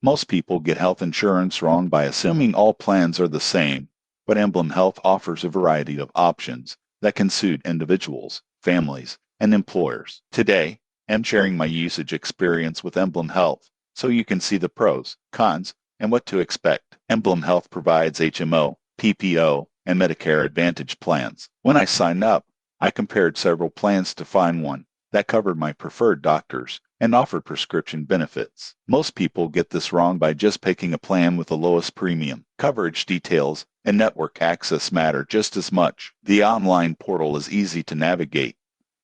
Most people get health insurance wrong by assuming all plans are the same, but Emblem Health offers a variety of options that can suit individuals, families, and employers. Today, I'm sharing my usage experience with Emblem Health so you can see the pros, cons, and what to expect. Emblem Health provides HMO, PPO, and Medicare Advantage plans. When I signed up, I compared several plans to find one that covered my preferred doctors and offered prescription benefits. Most people get this wrong by just picking a plan with the lowest premium. Coverage details and network access matter just as much. The online portal is easy to navigate.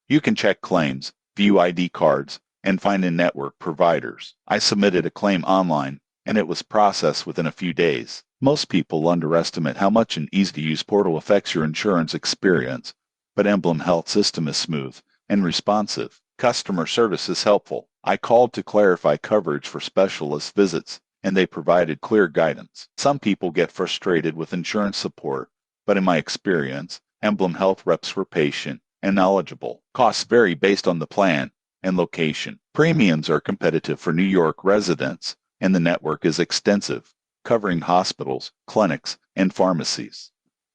You can check claims, view ID cards, and find in-network providers. I submitted a claim online, and it was processed within a few days. Most people underestimate how much an easy-to-use portal affects your insurance experience, but Emblem Health system is smooth and responsive. Customer service is helpful. I called to clarify coverage for specialist visits, and they provided clear guidance. Some people get frustrated with insurance support, but in my experience, Emblem Health reps were patient and knowledgeable. Costs vary based on the plan and location. Premiums are competitive for New York residents, and the network is extensive, covering hospitals, clinics, and pharmacies.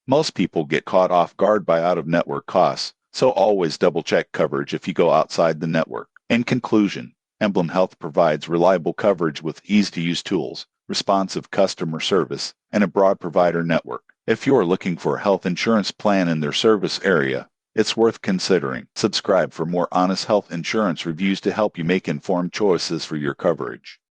Most people get caught off guard by out-of-network costs, so always double-check coverage if you go outside the network. In conclusion, Emblem Health provides reliable coverage with easy-to-use tools, responsive customer service, and a broad provider network. If you're looking for a health insurance plan in their service area, it's worth considering. Subscribe for more honest health insurance reviews to help you make informed choices for your coverage.